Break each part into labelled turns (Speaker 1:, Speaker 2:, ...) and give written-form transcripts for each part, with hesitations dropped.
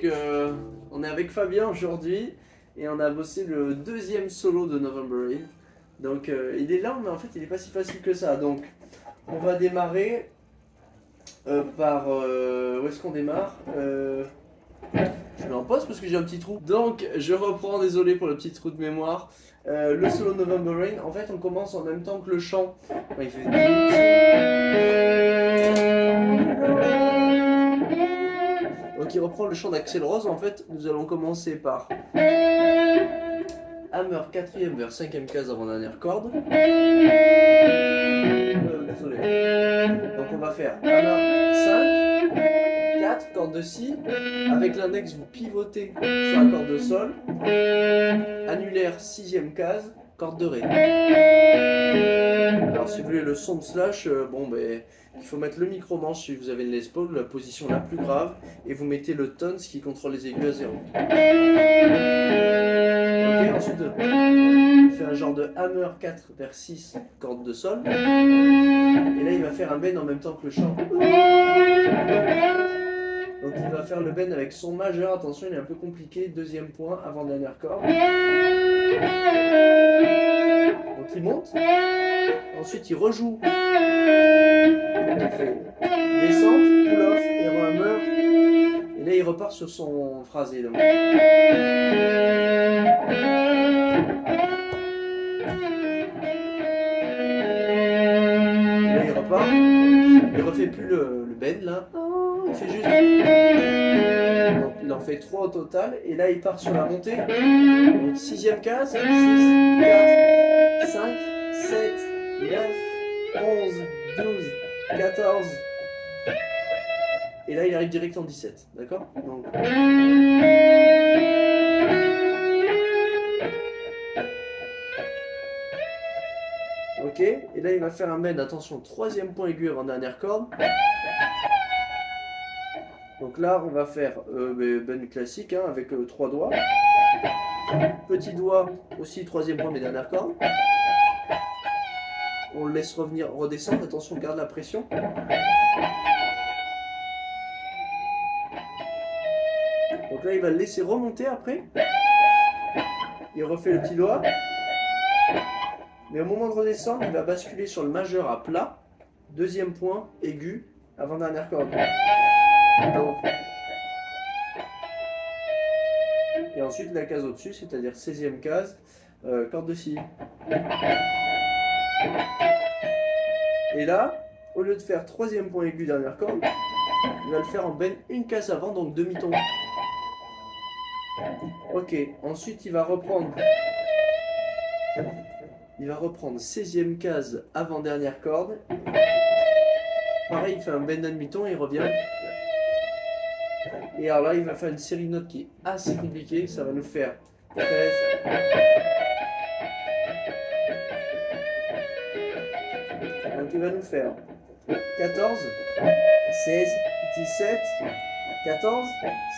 Speaker 1: donc on est avec Fabien aujourd'hui et on a bossé le deuxième solo de November Rain. Donc il est lent mais en fait il est pas si facile que ça. Donc on va démarrer par... où est-ce qu'on démarre Je mets en pause parce que j'ai un petit trou. Donc je reprends, désolé pour le petit trou de mémoire. Le solo November Rain, en fait on commence en même temps que le chant. Enfin, il fait... Donc il reprend le chant d'Axel Rose. En fait nous allons commencer par Hammer 4ème vers 5ème case avant dernière corde. Désolé. Donc on va faire Hammer 5, 4, corde de Si. Avec l'index vous pivotez sur la corde de Sol. Annulaire 6ème case, corde de Ré. Alors si vous voulez le son de slash, il faut mettre le micro-manche si vous avez une Les Paul, la position la plus grave, et vous mettez le tone, ce qui contrôle les aigus à 0. Ok, ensuite il fait un genre de hammer 4 vers 6, corde de Sol. Et là il va faire un bend en même temps que le chant. Donc il va faire le bend avec son majeur, attention il est un peu compliqué, deuxième point, avant dernière corde. Donc il monte, ensuite il rejoue. Donc il fait descente, pull-off, et hammer. Et là il repart sur son phrasé. Donc. Et là il repart, il refait plus le bend là, il fait juste... Donc il en fait 3 au total, et là il part sur la montée. Donc 6ème case, 6, 4, 5, 7, 9, 11, 12, 14. Et là il arrive direct en 17, d'accord? Donc... Ok, et là il va faire un bend, attention, 3ème point aigu avant dernière corde. Donc là on va faire bend classique hein, avec 3 doigts. Petit doigt aussi, 3ème point mais dernière corde. On le laisse revenir, redescendre, attention, garde la pression. Donc là il va le laisser remonter après. Il refait le petit doigt. Mais au moment de redescendre, il va basculer sur le majeur à plat. 2ème point aigu, avant dernière corde. Donc. Et ensuite la case au-dessus, c'est-à-dire 16ème case, corde de Si. Et là, au lieu de faire 3ème point aigu, dernière corde, il va le faire en bend une case avant, donc demi-ton. Ok, ensuite il va reprendre 16ème case avant dernière corde. Pareil, il fait un bend à demi-ton et il revient. Et alors là, il va faire une série de notes qui est assez compliquée. Ça va nous faire 13. Donc il va nous faire 14, 16, 17, 14,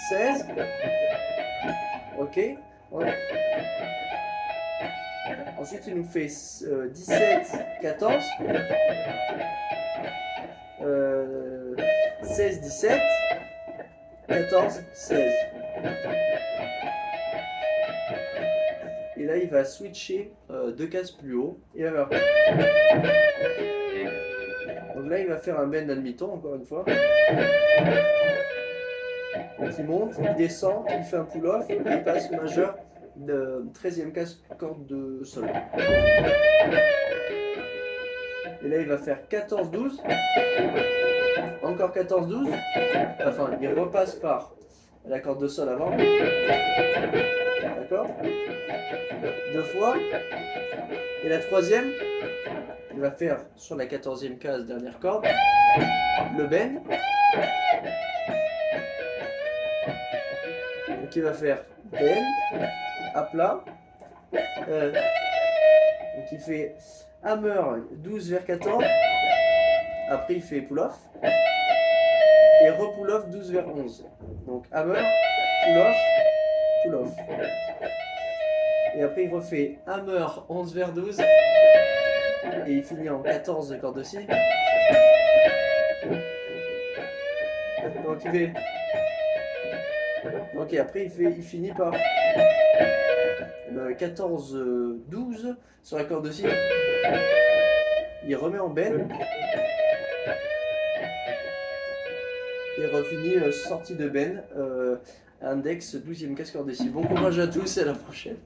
Speaker 1: 16. Ok. Ouais. Ensuite, il nous fait 17, 14, 16, 17, 14, 16. Et là, il va switcher 2 cases plus haut. Et alors, donc là, il va faire un bend à demi-ton, encore une fois. Donc il monte, il descend, il fait un pull-off, et il passe majeur de 13ème case, corde de Sol. Et là, il va faire 14-12. Encore 14-12. Enfin, il repasse par la corde de Sol avant. D'accord? 2 fois. Et la 3ème, il va faire sur la 14ème case, dernière corde, le bend. Donc il va faire bend, à plat. Donc il fait hammer 12 vers 14. Après il fait pull-off. Et re-pull-off 12 vers 11. Donc hammer, pull-off, pull-off. Et après il refait hammer 11 vers 12. Et il finit en 14 corde de Si. Donc il fait Donc et après il finit par 14-12 sur la corde de si. Il remet en bend. Et refinit sortie de bend. Index 12e casse corde de si. Bon courage à tous et à la prochaine.